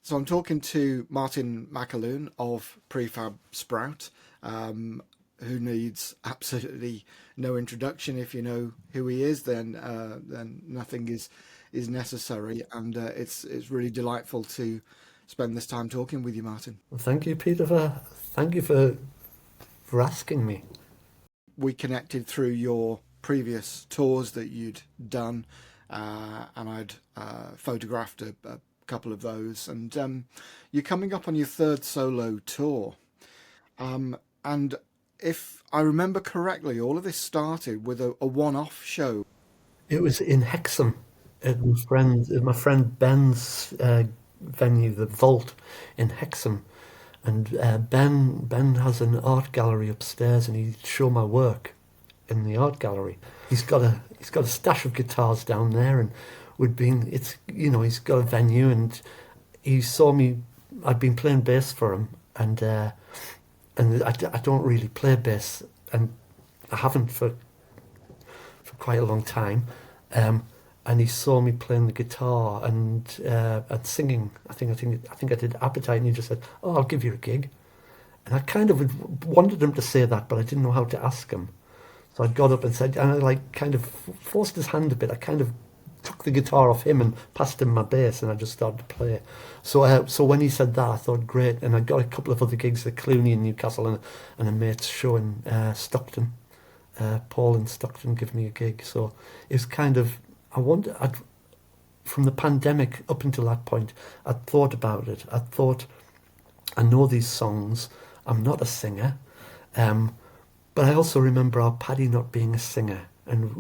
So I'm talking to Martin McAloon of Prefab Sprout, who needs absolutely no introduction. If you know who he is, then nothing is necessary, and it's really delightful to spend this time talking with you, Martin. Well, thank you, Peter. Thank you for asking me. We connected through your previous tours that you'd done, and I'd photographed a couple of those. And you're coming up on your third solo tour. And if I remember correctly, all of this started with a one-off show. It was in Hexham at my friend Ben's venue, the Vault in Hexham, and Ben has an art gallery upstairs, and he'd show my work in the art gallery. He's got a stash of guitars down there, and he's got a venue, and he saw me. I'd been playing bass for him, and I don't really play bass, and I haven't for quite a long time. And he saw me playing the guitar and singing. I think I did Appetite, and he just said, "Oh, I'll give you a gig." And I kind of wanted him to say that, but I didn't know how to ask him. So I got up and said, and I like kind of forced his hand a bit. I kind of took the guitar off him and passed him my bass, and I just started to play. So when he said that, I thought great, and I got a couple of other gigs at Clooney in Newcastle, and a mate's show in Stockton. Paul in Stockton gave me a gig, so it's kind of from the pandemic up until that point, I'd thought about it. I thought, I know these songs. I'm not a singer, but I also remember our Paddy not being a singer, and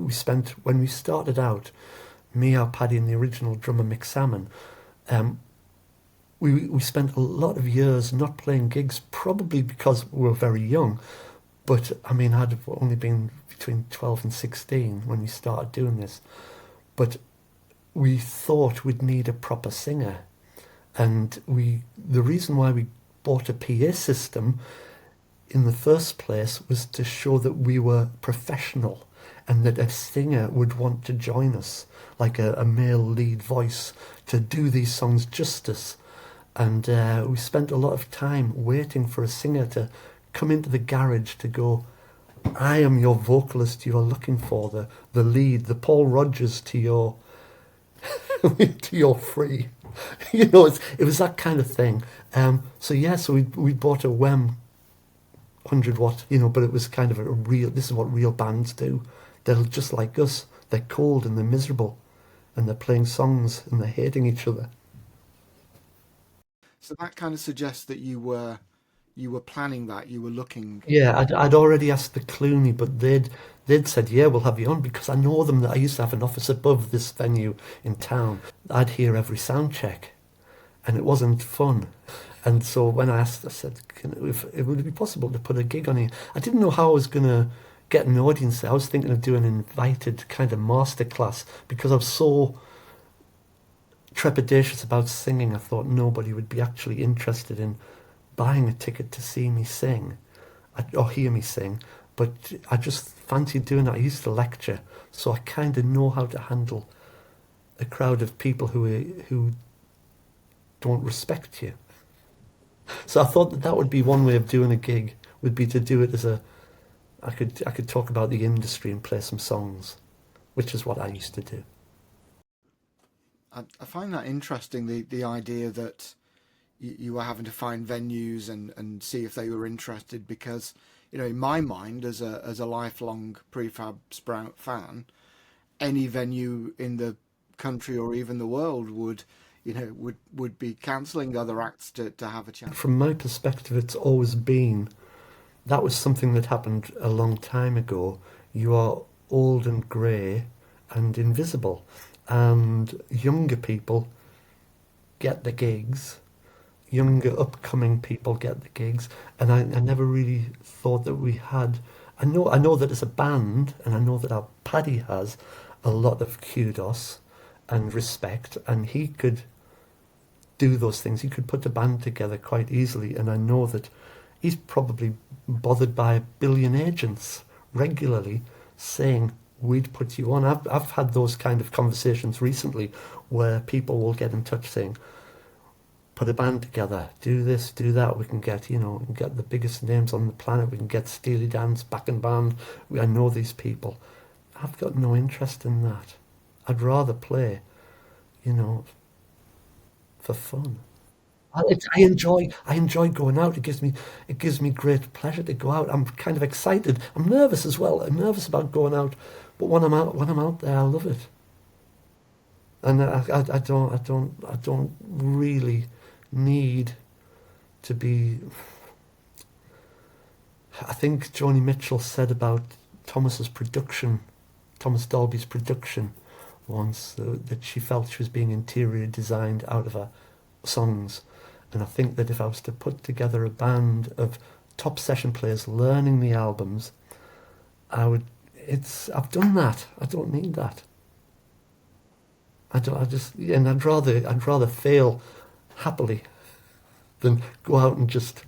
when we started out, me, our Paddy, and the original drummer Mick Salmon, we spent a lot of years not playing gigs, probably because we were very young. But I mean, I'd only been between 12 and 16 when we started doing this. But we thought we'd need a proper singer. And the reason why we bought a PA system in the first place was to show that we were professional and that a singer would want to join us, like a male lead voice, to do these songs justice. And we spent a lot of time waiting for a singer to come into the garage to go, "I am your vocalist you are looking for, the lead, the Paul Rodgers to your to your free." It was that kind of thing. So we bought a WEM 100 watt, but it was kind of this is what real bands do. They're just like us. They're cold and they're miserable, and they're playing songs and they're hating each other. So that kind of suggests that you were planning that, you were looking. Yeah, I'd already asked the Clooney, but they'd said, "Yeah, we'll have you on," because I know them. That I used to have an office above this venue in town. I'd hear every sound check, and it wasn't fun. And so when I asked, I said, if it would be possible to put a gig on here. I didn't know how I was going to get an audience there. I was thinking of doing an invited kind of masterclass because I was so trepidatious about singing. I thought nobody would be actually interested in buying a ticket to see me sing or hear me sing. But I just fancied doing that. I used to lecture, so I kind of know how to handle a crowd of people who don't respect you. So I thought that would be one way of doing a gig, would be to do it as I could talk about the industry and play some songs, which is what I used to do. I find that interesting, the idea that you were having to find venues and see if they were interested, because in my mind, as a lifelong Prefab Sprout fan, any venue in the country or even the world would be cancelling other acts to have a chance. From my perspective, it's always been that was something that happened a long time ago. You are old and grey and invisible, and younger people get the gigs. Younger upcoming people get the gigs, and I never really thought that we had. I know that as a band, and I know that our Paddy has a lot of kudos and respect, and he could do those things. He could put a band together quite easily, and I know that he's probably bothered by a billion agents regularly saying, "We'd put you on." I've had those kind of conversations recently where people will get in touch saying, put a band together, do this, do that. We can get, we can get the biggest names on the planet. We can get Steely Dan's backing band. I know these people. I've got no interest in that. I'd rather play, you know, for fun. I enjoy going out. It gives me great pleasure to go out. I'm kind of excited. I'm nervous as well. I'm nervous about going out, but when I'm out there, I love it. And I don't really need to be. I think Joni Mitchell said about Thomas Dolby's production once, that she felt she was being interior designed out of her songs. And I think that if I was to put together a band of top session players learning the albums, I would. I've done that. I don't need that. I don't. I just. Yeah, and I'd rather fail happily than go out and just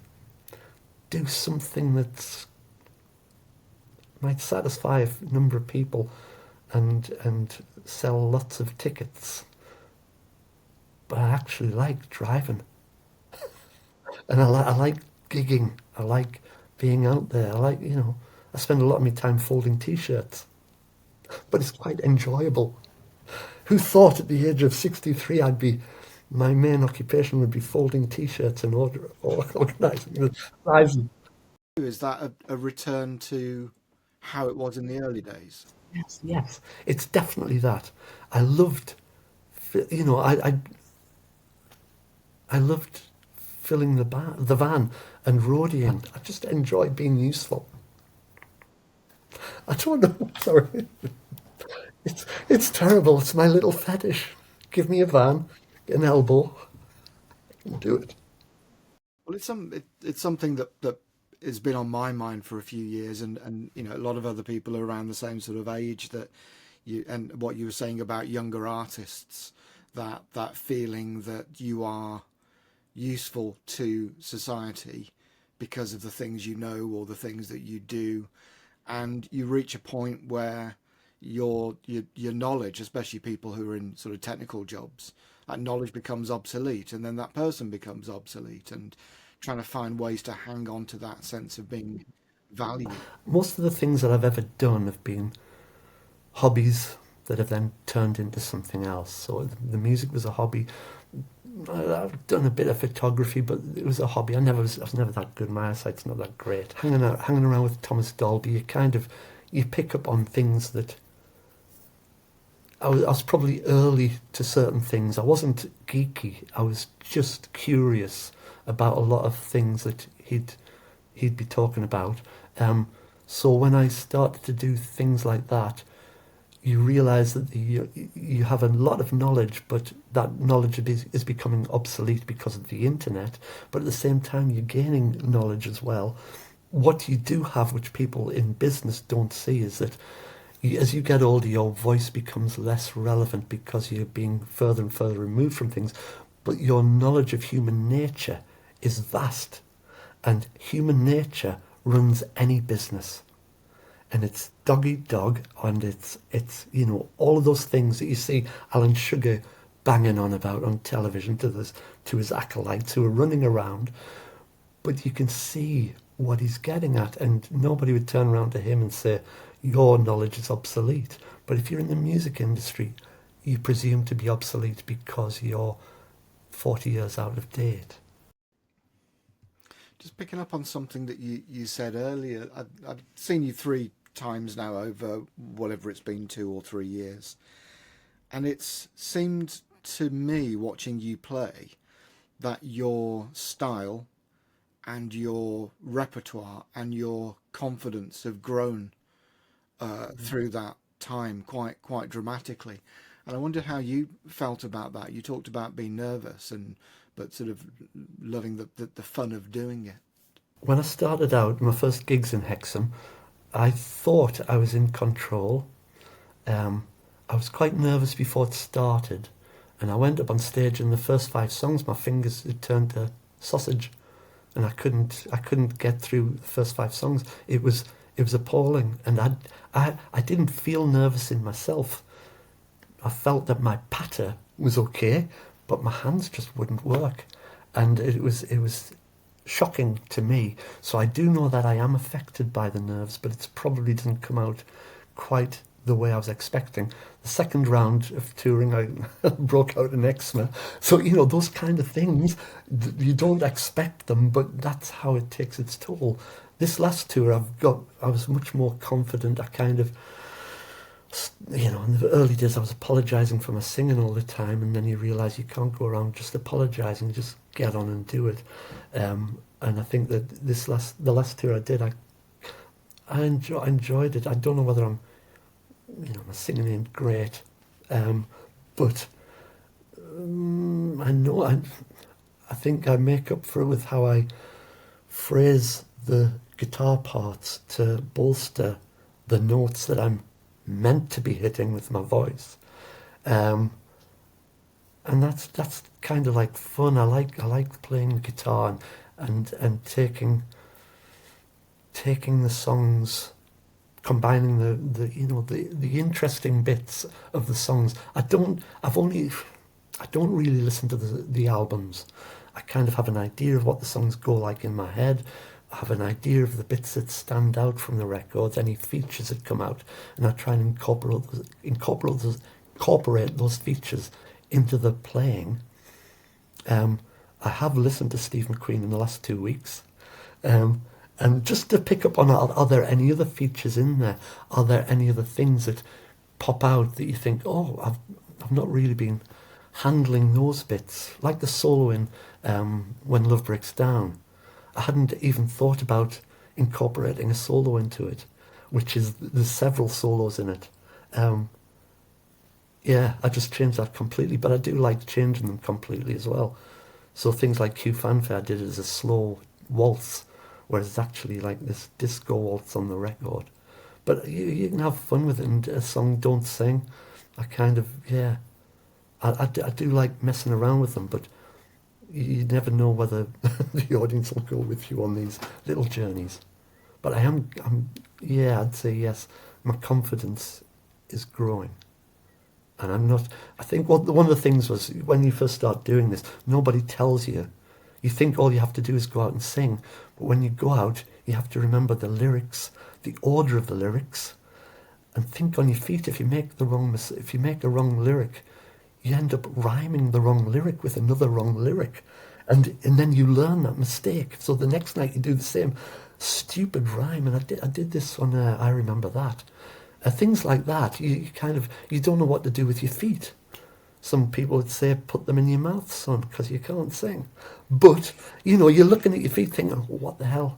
do something that might satisfy a number of people and sell lots of tickets. But I actually like driving, and I like gigging. I like being out there. I spend a lot of my time folding t-shirts, but it's quite enjoyable. Who thought at the age of 63 my main occupation would be folding t-shirts and organising the sizing? Is that a return to how it was in the early days? Yes, yes, it's definitely that. I loved, I loved filling the van and roadieing. I just enjoyed being useful. I don't know. Sorry, it's terrible. It's my little fetish. Give me a van, an elbow, and do it. Well, it's something that has been on my mind for a few years, and a lot of other people are around the same sort of age that you and what you were saying about younger artists, that feeling that you are useful to society because of the things you know or the things that you do, and you reach a point where your knowledge, especially people who are in sort of technical jobs, that knowledge becomes obsolete, and then that person becomes obsolete, and trying to find ways to hang on to that sense of being valued. Most of the things that I've ever done have been hobbies that have then turned into something else. So the music was a hobby. I've done a bit of photography, but it was a hobby. I was never that good. My eyesight's not that great. Hanging around with Thomas Dolby, you pick up on things that I was probably early to certain things. I wasn't geeky. I was just curious about a lot of things that he'd be talking about. So when I started to do things like that, you realise that you have a lot of knowledge, but that knowledge is becoming obsolete because of the internet. But at the same time, you're gaining knowledge as well. What you do have, which people in business don't see, is that as you get older, your voice becomes less relevant because you're being further and further removed from things. But your knowledge of human nature is vast, and human nature runs any business. And it's dog eat dog, and it's all of those things that you see Alan Sugar banging on about on television to his acolytes who are running around. But you can see what he's getting at, and nobody would turn around to him and say, your knowledge is obsolete. But if you're in the music industry, you presume to be obsolete because you're 40 years out of date. Just picking up on something that you said earlier, I've seen you three times now over whatever it's been, 2 or 3 years, and it's seemed to me watching you play that your style and your repertoire and your confidence have grown through that time quite dramatically. And I wondered how you felt about that. You talked about being nervous and but sort of loving the fun of doing it. When I started out, my first gigs in Hexham, I thought I was in control. I was quite nervous before it started, and I went up on stage, and the first 5 songs, my fingers had turned to sausage, and I couldn't get through the first 5 songs. It was appalling, and I didn't feel nervous in myself. I felt that my patter was okay, but my hands just wouldn't work. and it was shocking to me. So I do know that I am affected by the nerves, but it probably didn't come out quite the way I was expecting. The second round of touring, I broke out in eczema. So, those kind of things, you don't expect them, but that's how it takes its toll. This last tour, I was much more confident. I kind of, in the early days, I was apologising for my singing all the time, and then you realise you can't go around just apologising, just get on and do it. And I think that the last tour I did, I enjoyed it. I don't know whether my singing ain't great, but I think I make up for it with how I phrase the guitar parts to bolster the notes that I'm meant to be hitting with my voice, um, and that's kind of like fun. I like playing the guitar and taking the songs, combining the interesting bits of the songs. I don't really listen to the albums. I kind of have an idea of what the songs go like in my head. I have an idea of the bits that stand out from the records, any features that come out, and I try and incorporate those features into the playing. Um, I have listened to Steve McQueen in the last 2 weeks, um, and just to pick up on, are there any other features in there? Are there any other things that pop out that you think, oh, I've not really been handling those bits, like the solo in When Love Breaks Down. I hadn't even thought about incorporating a solo into it, which is, there's several solos in it. Um, yeah, I just changed that completely, but I do like changing them completely as well. So things like Q Fanfare, I did it as a slow waltz, whereas it's actually like this disco waltz on the record. But you can have fun with it, and a song Don't Sing, I kind of, yeah, I do like messing around with them, but you never know whether the audience will go with you on these little journeys. But yeah, I'd say yes, my confidence is growing. And I'm not, I think one of the things was, when you first start doing this, nobody tells you. You think all you have to do is go out and sing. But when you go out, you have to remember the lyrics, the order of the lyrics, and think on your feet. If you make a wrong lyric, you end up rhyming the wrong lyric with another wrong lyric. And then you learn that mistake. So the next night you do the same stupid rhyme. And I did this on I Remember That. Things like that, you don't know what to do with your feet. Some people would say put them in your mouth, son, because you can't sing. But you're looking at your feet thinking, what the hell?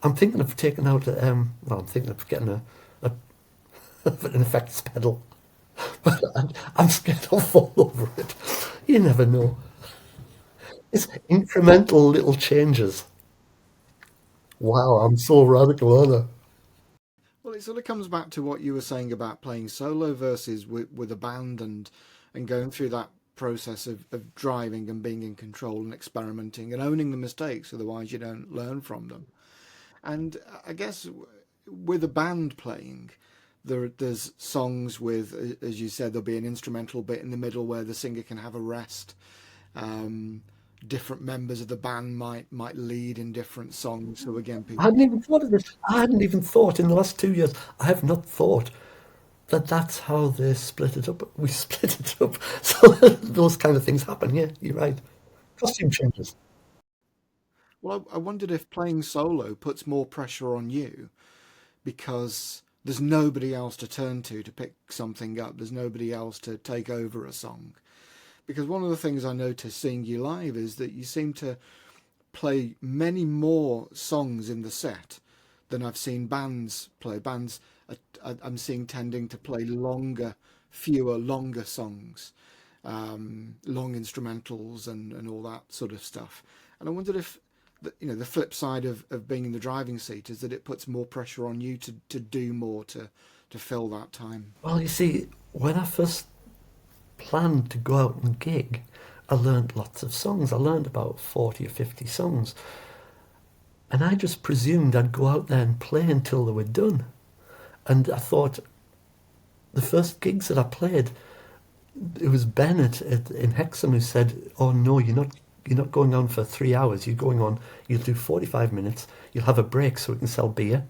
I'm thinking of taking out I'm thinking of getting a an effects pedal, but I'm scared I'll fall over it. You never know. It's incremental little changes. Wow, I'm so radical, aren't I? Well, it sort of comes back to what you were saying about playing solo versus with a band, and going through that process of driving and being in control and experimenting and owning the mistakes, otherwise you don't learn from them. And I guess with a band playing, there's songs with, as you said, there'll be an instrumental bit in the middle where the singer can have a rest. Um, Different members of the band might lead in different songs. So again, I people. hadn't even thought of this. I hadn't even thought in the last 2 years. I have not thought that that's how they split it up. We split it up. So those kind of things happen. Yeah, you're right. Costume changes. Well, I wondered if playing solo puts more pressure on you because there's nobody else to turn to pick something up. There's nobody else to take over a song. Because one of the things I noticed seeing you live is that you seem to play many more songs in the set than I've seen bands play. Bands I'm seeing tending to play longer songs, long instrumentals and all that sort of stuff. And I wondered if the flip side of being in the driving seat is that it puts more pressure on you to do more to fill that time. Well, you see, when I first planned to go out and gig, I learned lots of songs. I learned about 40 or 50 songs. And I just presumed I'd go out there and play until they were done. And I thought the first gigs that I played, it was Ben in Hexham who said, "Oh no, you're not. you're not going on for 3 hours. You're going on. You'll do 45 minutes. You'll have a break so we can sell beer,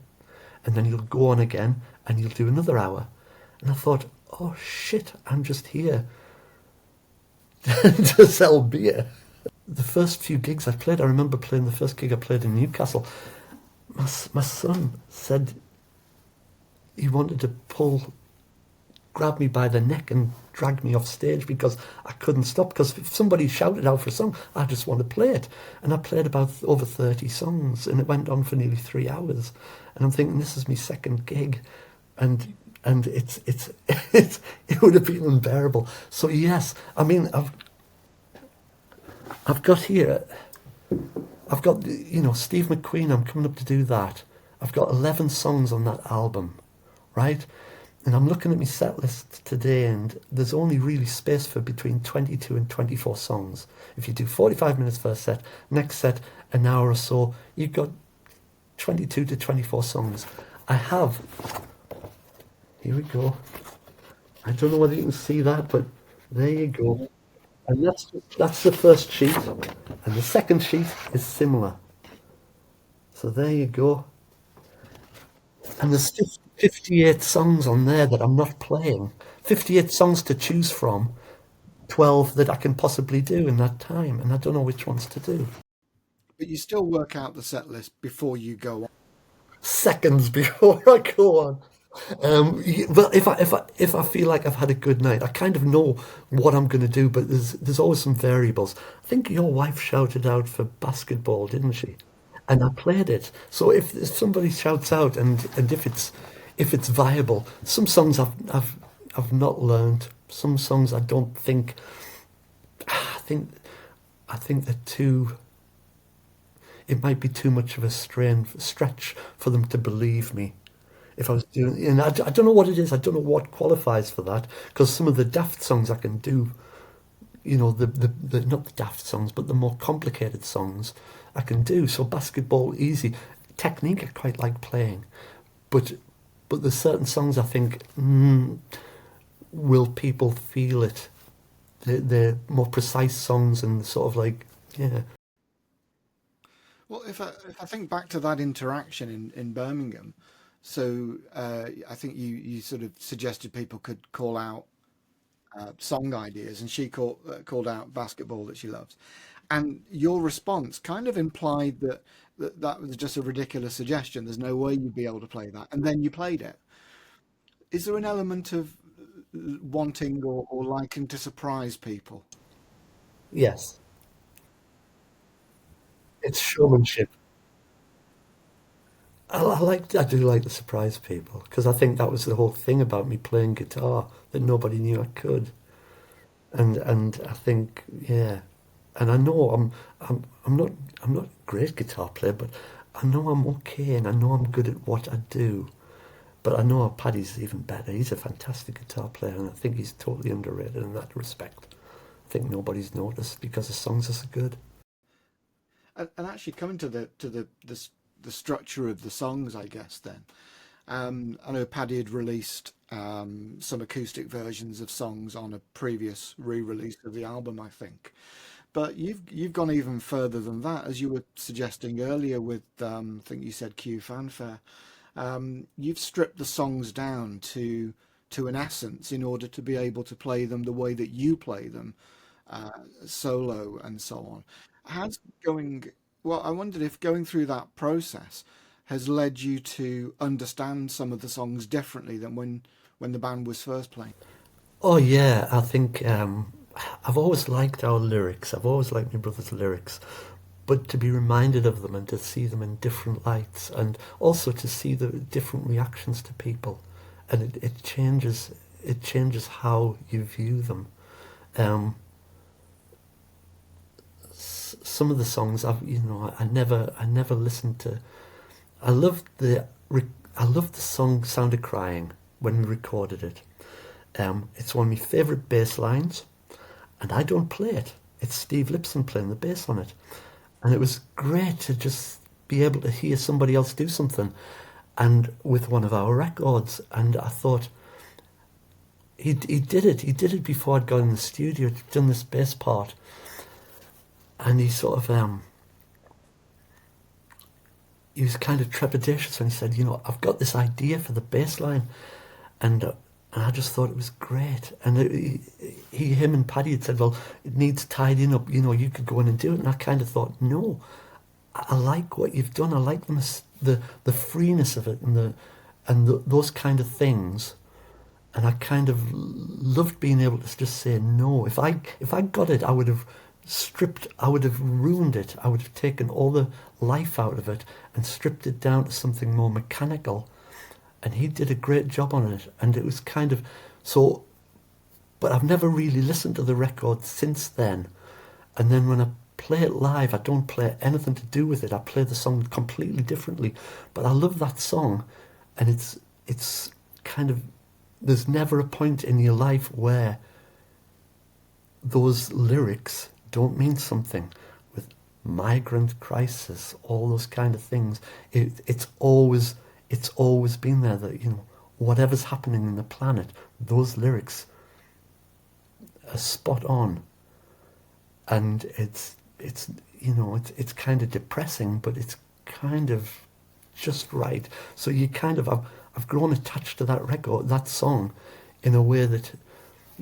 and then you'll go on again, and you'll do another hour. And I thought, oh shit, I'm just here to sell beer. The first few gigs I played, I remember playing the first gig I played in Newcastle. My son said he wanted to grab me by the neck and drag me off stage because I couldn't stop. Because if somebody shouted out for a song, I just want to play it. And I played about over 30 songs, and it went on for nearly 3 hours. And I'm thinking, this is my second gig, and it's it would have been unbearable. So yes, I mean, I've got here, I've got, Steve McQueen. I'm coming up to do that. I've got 11 songs on that album, right? And I'm looking at my set list today, and there's only really space for between 22 and 24 songs. If you do 45 minutes first set, next set an hour or so, you've got 22 to 24 songs. I have, here we go. I don't know whether you can see that, but there you go. And that's the first sheet, and the second sheet is similar. So there you go. And there's 58 songs on there that I'm not playing. 58 songs to choose from, 12 that I can possibly do in that time, and I don't know which ones to do. But you still work out the set list before you go on. Seconds before I go on. Well, if I feel like I've had a good night, I kind of know what I'm going to do, but there's always some variables. I think your wife shouted out for basketball, didn't she? And I played it. So if somebody shouts out, and if it's viable, some songs I've not learned. Some songs I don't think. I think they're too. It might be too much of a stretch for them to believe me. If I was doing, and I don't know what it is. I don't know what qualifies for that, because some of the daft songs I can do, the not the daft songs, but the more complicated songs I can do. So basketball, easy. Technique I quite like playing, but there's certain songs I think, will people feel it? They're more precise songs and sort of like, yeah. Well, if I think back to that interaction in Birmingham, so I think you sort of suggested people could call out song ideas, and she called out basketball that she loves, and your response kind of implied that was just a ridiculous suggestion. There's no way you'd be able to play that, and then you played it. Is there an element of wanting or liking to surprise people? Yes, it's showmanship. I do like to surprise people because I think that was the whole thing about me playing guitar, that nobody knew I could. And I think, yeah, and I know I'm not a great guitar player, but I know I'm okay, and I know I'm good at what I do. But I know Paddy's even better. He's a fantastic guitar player, and I think he's totally underrated in that respect. I think nobody's noticed because the songs are so good. And actually coming to the structure of the songs, I guess then. I know Paddy had released some acoustic versions of songs on a previous re-release of the album, I think. But you've gone even further than that, as you were suggesting earlier with I think you said Q Fanfare. You've stripped the songs down to an essence in order to be able to play them the way that you play them, uh, solo and so on. Has going Well, I wondered if going through that process has led you to understand some of the songs differently than when the band was first playing. Oh yeah, I think I've always liked our lyrics. I've always liked my brother's lyrics, but to be reminded of them and to see them in different lights, and also to see the different reactions to people, and it changes how you view them. Um, some of the songs I never listened to. I loved I loved the song "Sound of Crying" when we recorded it. It's one of my favourite bass lines, and I don't play it. It's Steve Lipson playing the bass on it, and it was great to just be able to hear somebody else do something, and with one of our records. And I thought he did it. He did it before I'd gone in the studio. He'd done this bass part, and he was kind of trepidatious, and he said, I've got this idea for the bass line, and I just thought it was great. And him and Paddy had said, well, it needs tidying up, you could go in and do it. And I kind of thought, no, I like what you've done. I like the freeness of it, and those kind of things. And I kind of loved being able to just say no. If I got it, I would have ruined it. I would have taken all the life out of it and stripped it down to something more mechanical. And he did a great job on it. And it was kind of so. But I've never really listened to the record since then. And then when I play it live, I don't play anything to do with it. I play the song completely differently. But I love that song, and it's kind of, there's never a point in your life where those lyrics don't mean something. With migrant crisis, all those kind of things, it's always been there that whatever's happening in the planet, those lyrics are spot on, and it's kind of depressing, but it's kind of just right. So I've grown attached to that song, in a way that,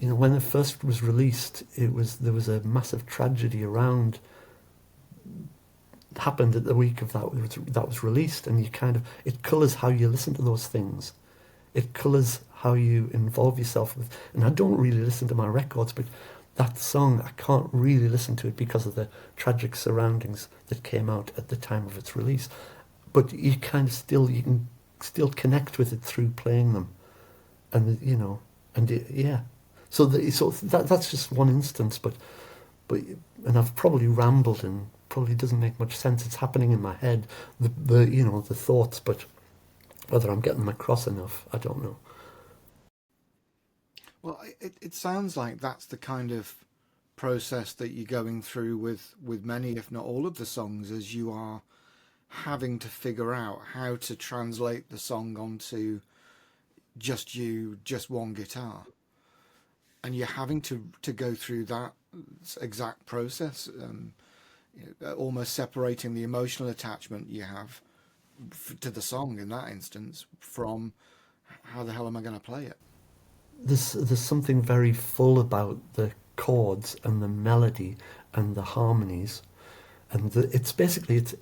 when it first was released, there was a massive tragedy happened at the week of that was released, and it colours how you listen to those things. It colours how you involve yourself with. And I don't really listen to my records, but that song, I can't really listen to it because of the tragic surroundings that came out at the time of its release. But you can still connect with it through playing them, and yeah. So that's just one instance, but and I've probably rambled and probably doesn't make much sense. It's happening in my head, the thoughts, but whether I'm getting them across enough, I don't know. Well, it sounds like that's the kind of process that you're going through with many, if not all, of the songs, as you are having to figure out how to translate the song onto just one guitar. And you're having to go through that exact process, almost separating the emotional attachment you have to the song in that instance from how the hell am I going to play it? There's something very full about the chords and the melody and the harmonies, and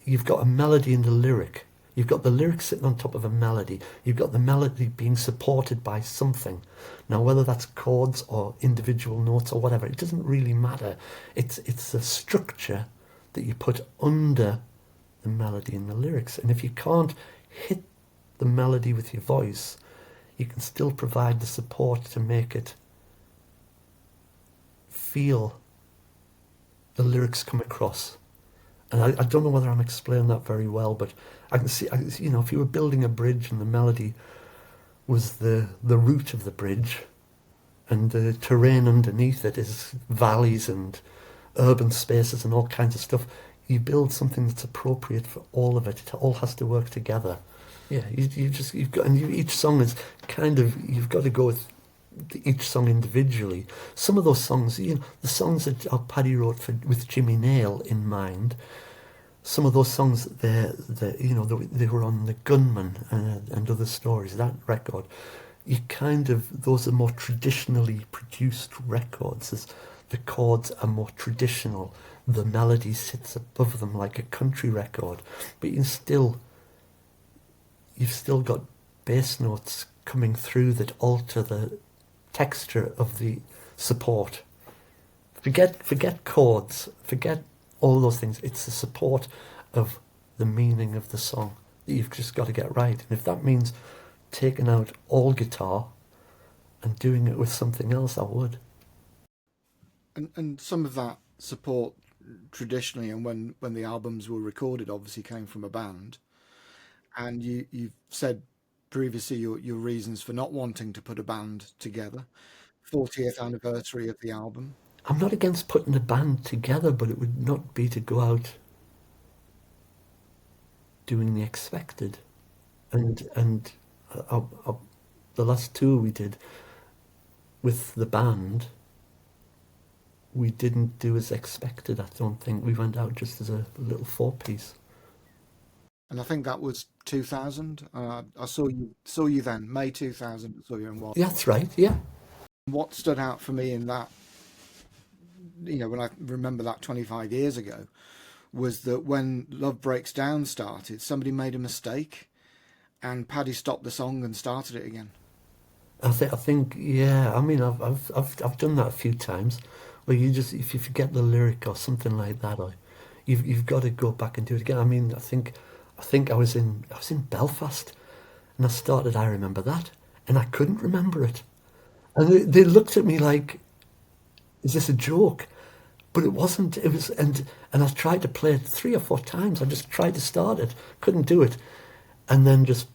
you've got a melody and a lyric. You've got the lyric sitting on top of a melody. You've got the melody being supported by something. Now, whether that's chords or individual notes or whatever, it doesn't really matter. It's a structure that you put under the melody and the lyrics. And if you can't hit the melody with your voice, you can still provide the support to make it feel the lyrics come across. And I don't know whether I'm explaining that very well, but I can see, if you were building a bridge and the melody was the root of the bridge, and the terrain underneath it is valleys and urban spaces and all kinds of stuff, you build something that's appropriate for all of it. It all has to work together. Yeah, each song is you've got to go with each song individually. Some of those songs, the songs that Paddy wrote with Jimmy Nail in mind, some of those songs, they were on The Gunman and Other Stories, that record. Those are more traditionally produced records. The chords are more traditional. The melody sits above them like a country record. But you've still got bass notes coming through that alter the texture of the support. Forget chords, forget all those things. It's the support of the meaning of the song that you've just got to get right. And if that means taking out all guitar and doing it with something else, I would. And some of that support traditionally, and when the albums were recorded, obviously came from a band. And you've said previously your reasons for not wanting to put a band together. 40th anniversary of the album. I'm not against putting a band together, but it would not be to go out doing the expected. And the last tour we did with the band we didn't do as expected. I don't think we went out just as a little four-piece. And I think that was 2000. I saw you then, May 2000. I saw you in what? Yeah, that's right. Yeah. What stood out for me in that, when I remember that 25 years ago, was that when Love Breaks Down started, somebody made a mistake, and Paddy stopped the song and started it again. I think, yeah. I mean, I've done that a few times, where you just, if you forget the lyric or something like that, or you've got to go back and do it again. I mean, I think I was in Belfast, and I started I Remember That, and I couldn't remember it, and they looked at me like, "Is this a joke?" But it wasn't. It was, and I tried to play it 3 or 4 times. I just tried to start it, couldn't do it, and then I just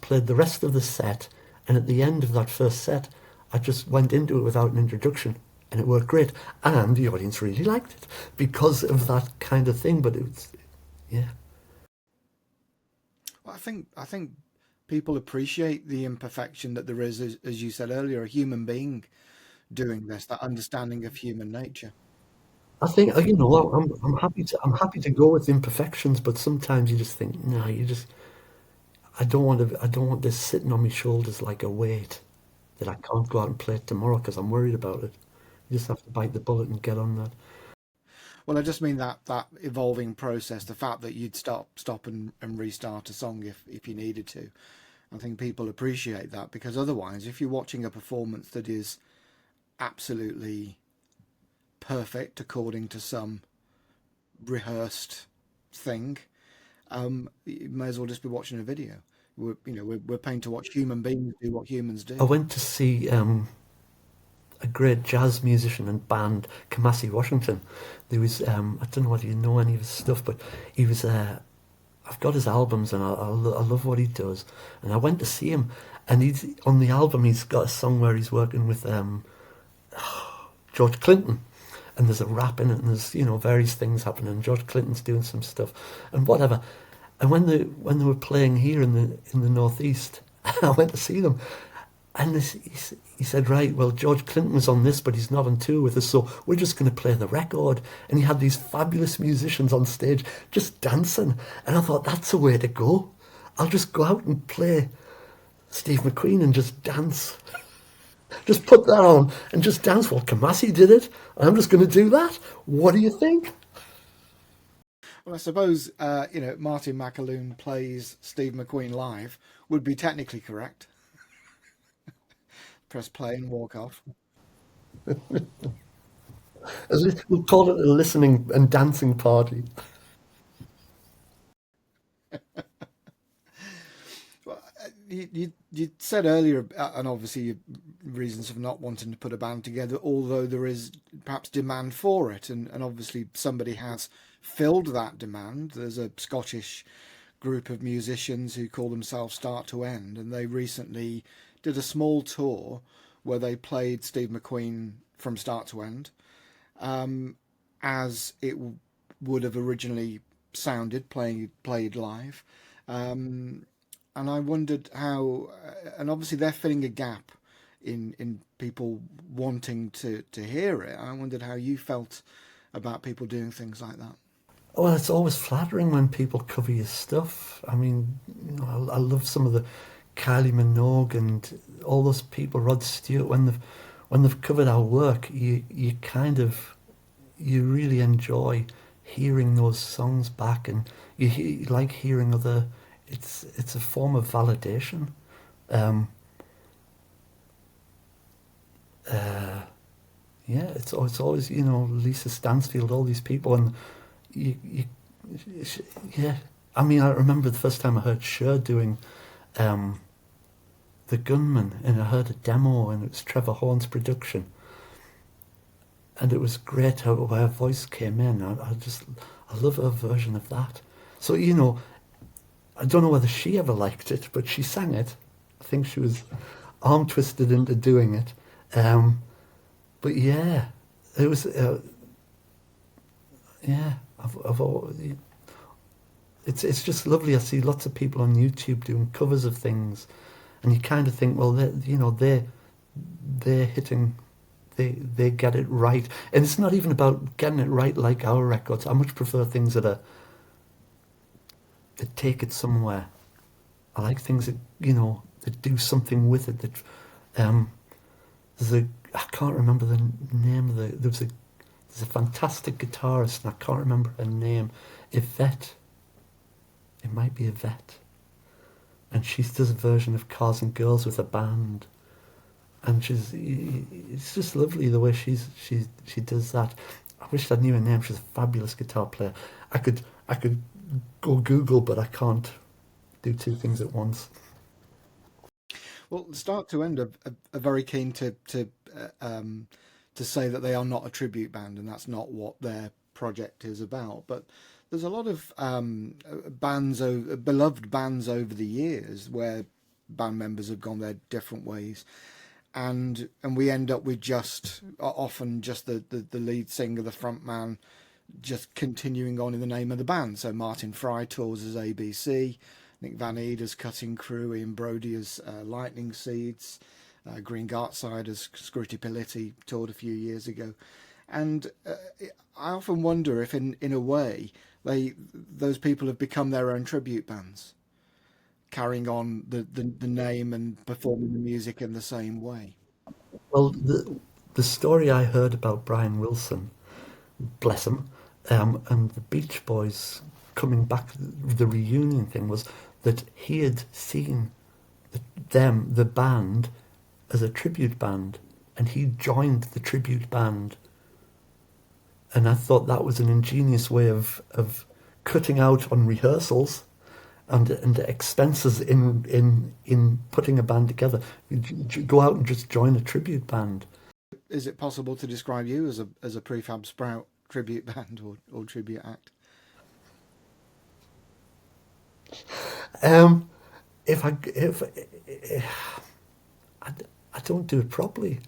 played the rest of the set. And at the end of that first set, I just went into it without an introduction, and it worked great. And the audience really liked it because of that kind of thing. But it was, yeah. Well, I think people appreciate the imperfection that there is, as you said earlier, a human being doing this, that understanding of human nature. I think I'm happy to go with imperfections, but sometimes you just think, no, I don't want this sitting on my shoulders like a weight that I can't go out and play it tomorrow because I'm worried about it. You just have to bite the bullet and get on that. Well, I just mean that evolving process, the fact that you'd stop and restart a song if you needed to. I think people appreciate that because otherwise, if you're watching a performance that is absolutely perfect according to some rehearsed thing, you may as well just be watching a video. We're paying to watch human beings do what humans I do. went to see a great jazz musician and band, Kamasi Washington. There was I don't know whether you know any of his stuff, but he was. I've got his albums and I love what he does. And I went to see him, and he's on the album. He's got a song where he's working with George Clinton, and there's a rap in it, and there's various things happening. And George Clinton's doing some stuff, and whatever. And when they were playing here in the northeast, I went to see them, and he said, right, well, George Clinton was on this, but he's not on tour with us, so we're just going to play the record. And he had these fabulous musicians on stage just dancing, and I thought that's the way to go. I'll just go out and play Steve McQueen and just dance. Just put that on and just dance. Well, Kamasi did it. I'm just going to do that. What do you think? Well, I suppose Martin McAloon plays Steve McQueen live would be technically correct. Press play and walk off. We'll call it a listening and dancing party. Well, you said earlier, and obviously your reasons of not wanting to put a band together, although there is perhaps demand for it, and obviously somebody has filled that demand. There's a Scottish group of musicians who call themselves Start to End, and they recently did a small tour where they played Steve McQueen from start to end, as it would have originally sounded played live. Um, and I wondered how, and obviously they're filling a gap in people wanting to hear it. I wondered how you felt about people doing things like that. Well, it's always flattering when people cover your stuff. I mean, I love some of the Kylie Minogue and all those people, Rod Stewart, when they've covered our work, you really enjoy hearing those songs back, and you like hearing other. It's a form of validation. Um, uh, yeah, it's always Lisa Stansfield, all these people, and you yeah. I mean, I remember the first time I heard Cher doing um, The Gunman, and I heard a demo, and it was Trevor Horn's production, and it was great how her voice came in. I love her version of that. So I don't know whether she ever liked it, but she sang it. I think she was arm twisted into doing it. But yeah, it was yeah. It's just lovely. I see lots of people on YouTube doing covers of things, and you kind of think, well, they're hitting they get it right, and it's not even about getting it right like our records. I much prefer things that take it somewhere. I like things that that do something with it. That um, there's a I can't remember the name of the there's a fantastic guitarist and I can't remember her name. Yvette. It might be Yvette, and she does a version of Cars and Girls with a band, and it's just lovely the way she does that. I wish I knew her name. She's a fabulous guitar player. I could go Google, but I can't do two things at once. Well, start to end are very keen to say that they are not a tribute band, and that's not what their project is about. But there's a lot of beloved bands over the years where band members have gone their different ways, and we end up with just often just the lead singer, the front man, just continuing on in the name of the band. So Martin Fry tours as ABC, Nick Van Eed as Cutting Crew, Ian Brody as Lightning Seeds, Green Gartside as Scritti Politti toured a few years ago. And I often wonder if in a way those people have become their own tribute bands, carrying on the name and performing the music in the same way. Well, the story I heard about Brian Wilson, bless him, and the Beach Boys coming back, the reunion thing was that he had seen the band, as a tribute band, and he joined the tribute band. And I thought that was an ingenious way of cutting out on rehearsals and expenses in putting a band together. You go out and just join a tribute band. Is it possible to describe you as a Prefab Sprout tribute band or tribute act? Um, if I don't do it properly.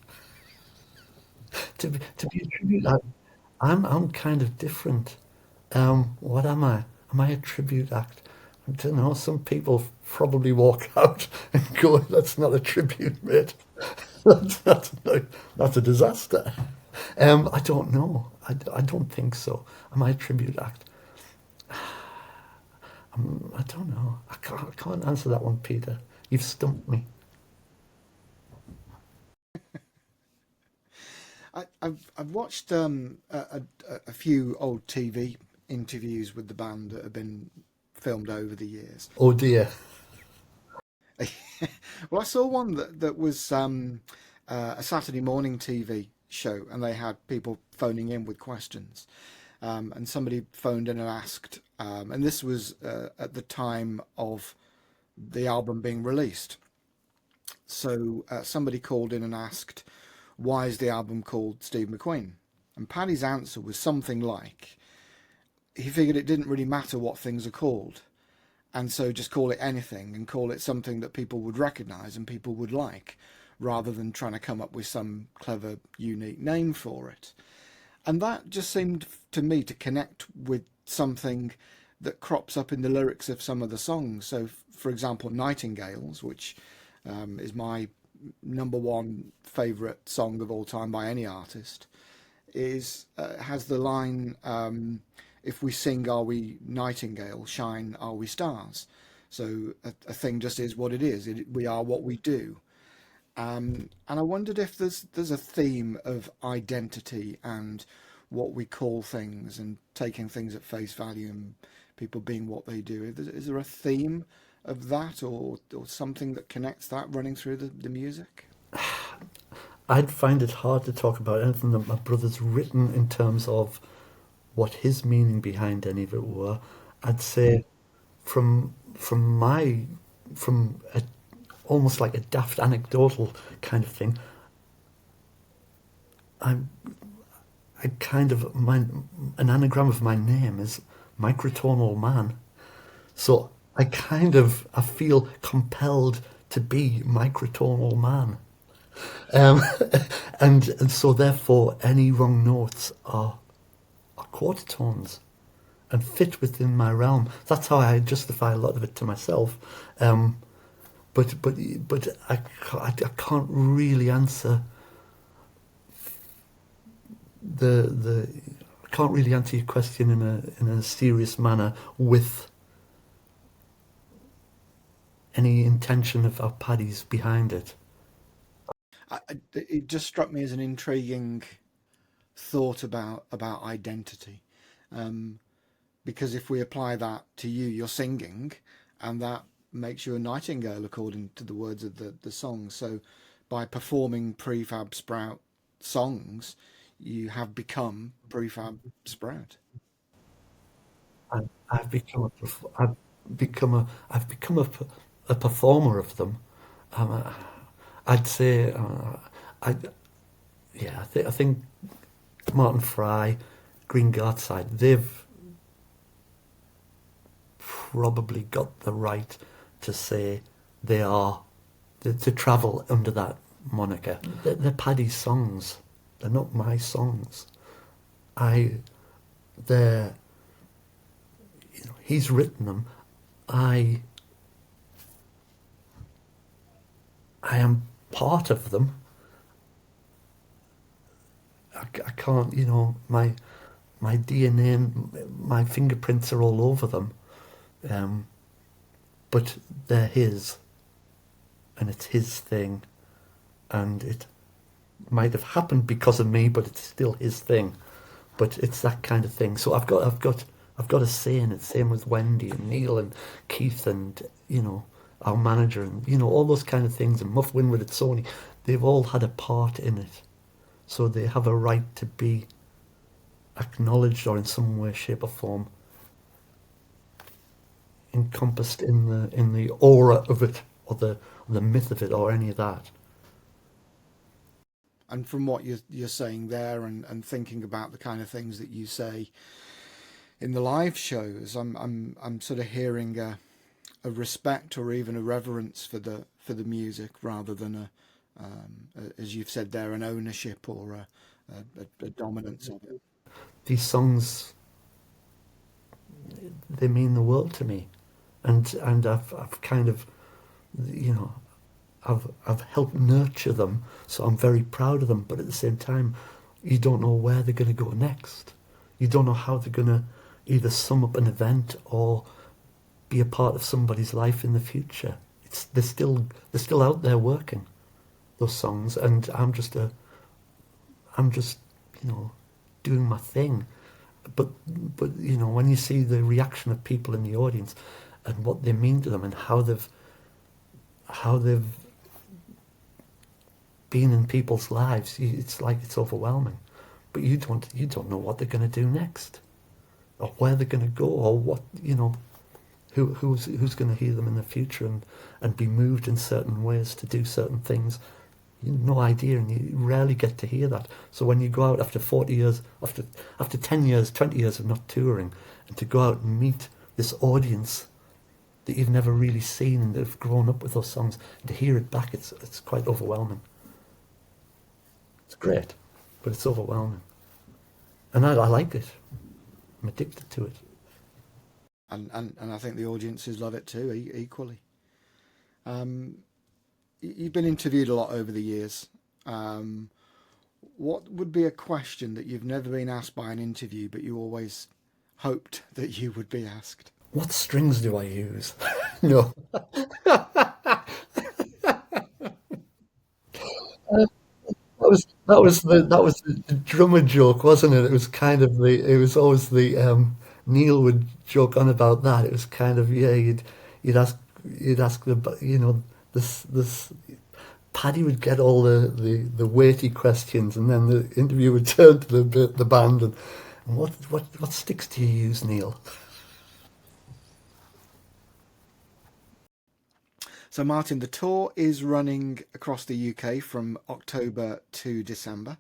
To be a tribute act, I'm kind of different. What am I? Am I a tribute act? I don't know. Some people probably walk out and go, "That's not a tribute, mate. That's a disaster." I don't know. I don't think so. Am I a tribute act? I don't know. I can't answer that one, Peter. You've stumped me. I've watched a few old TV interviews with the band that have been filmed over the years. Oh dear. Well, I saw one that was a Saturday morning TV show, and they had people phoning in with questions. And somebody phoned in and asked, and this was at the time of the album being released. So somebody called in and asked, why is the album called Steve McQueen? And Paddy's answer was something like, he figured it didn't really matter what things are called, and so just call it anything and call it something that people would recognise and people would like, rather than trying to come up with some clever, unique name for it. And that just seemed to me to connect with something that crops up in the lyrics of some of the songs. So, for example, Nightingales, which is my number one favourite song of all time by any artist, has the line, if we sing are we nightingale, shine are we stars. So a thing just is what it is. We are what we do. And I wondered if there's a theme of identity and what we call things and taking things at face value and people being what they do. Is there a theme of that or something that connects that running through the music? I'd find it hard to talk about anything that my brother's written in terms of what his meaning behind any of it were. I'd say from a, almost like a daft anecdotal kind of thing. I'm I kind of an anagram of my name is microtonal man. So I feel compelled to be microtonal man. Um, and so therefore any wrong notes are quarter tones and fit within my realm. That's how I justify a lot of it to myself. But I can't really answer the I can't really answer your question in a serious manner with any intention of our paddies behind it. It just struck me as an intriguing thought about identity, um, because if we apply that to you, you're singing, and that makes you a nightingale according to the words of the song. So, by performing Prefab Sprout songs, you have become Prefab Sprout. I've become I've become a performer of them. Um, I'd say I yeah I think Martin Fry, Green Gartside, they've probably got the right to say they are to travel under that moniker. They're Paddy's songs. They're not my songs. I they're he's written them. I I am part of them. I can't, my DNA, my fingerprints are all over them. Um, but they're his, and it's his thing, and it might have happened because of me, but it's still his thing. But it's that kind of thing. So I've got a say in it. Same with Wendy and Neil and Keith and our manager and all those kind of things. And Muff Winwood at Sony, they've all had a part in it, so they have a right to be acknowledged or in some way, shape, or form encompassed in the aura of it or the myth of it or any of that. And from what you're saying there, and thinking about the kind of things that you say in the live shows, I'm sort of hearing a respect or even a reverence for the music rather than as you've said there, an ownership or a dominance of it. These songs, they mean the world to me, and I've kind of you know I've helped nurture them, so I'm very proud of them. But at the same time, you don't know where they're going to go next. You don't know how they're going to either sum up an event or be a part of somebody's life in the future. They're still out there working those songs, and I'm just doing my thing. But when you see the reaction of people in the audience and what they mean to them and how they've been in people's lives, it's like it's overwhelming. But you don't know what they're going to do next, or where they're going to go, or what who's going to hear them in the future and be moved in certain ways to do certain things. You have no idea, and you rarely get to hear that. So when you go out after 40 years, after 10 years, 20 years of not touring, and to go out and meet this audience that you've never really seen and that have grown up with those songs, and to hear it back, it's quite overwhelming. It's great, but it's overwhelming. And I like it. I'm addicted to it. And I think the audiences love it too, equally. Um, you've been interviewed a lot over the years. Um, what would be a question that you've never been asked by an interview, but you always hoped that you would be asked? What strings do I use? No. That was the drummer joke, wasn't it? It was kind of it was always the Neil would joke on about that. It was kind of, yeah, you'd ask this Paddy would get all the weighty questions, and then the interview would turn to the band and what sticks do you use, Neil? So, Martin, the tour is running across the UK from October to December,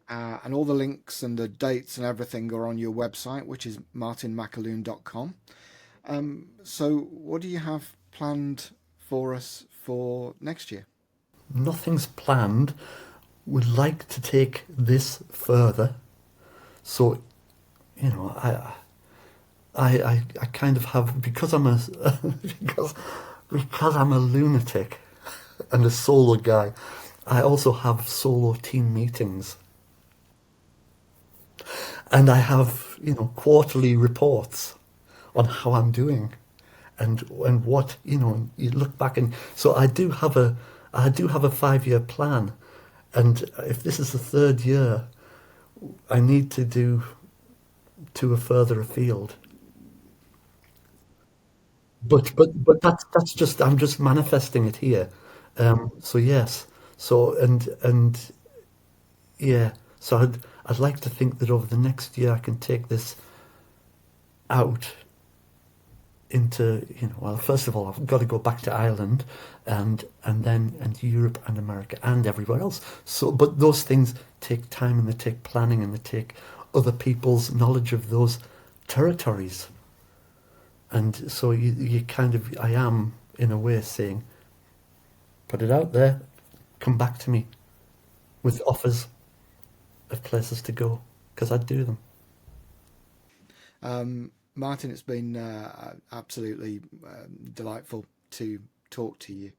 and all the links and the dates and everything are on your website, which is martinmcaloon.com. So, what do you have planned for us for next year? Nothing's planned. Would like to take this further. So, you know, I kind of have, because I'm a because because I'm a lunatic and a solo guy. I also have solo team meetings. And I have, quarterly reports on how I'm doing, and what, you look back, and so I do have a 5-year plan, and if this is the third year, I need to do to a further afield. But that's just, I'm just manifesting it here. So yes. So and yeah. So I'd like to think that over the next year I can take this out into, well, first of all I've got to go back to Ireland, and then and Europe and America and everywhere else. So but those things take time, and they take planning, and they take other people's knowledge of those territories. And so you kind of, I am in a way saying, put it out there, come back to me with offers of places to go, because I'd do them. Martin, it's been absolutely delightful to talk to you.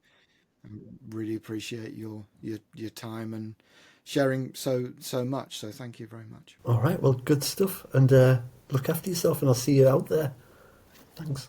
Really appreciate your time and sharing so much. So thank you very much. All right, well, good stuff. And look after yourself, and I'll see you out there. Thanks.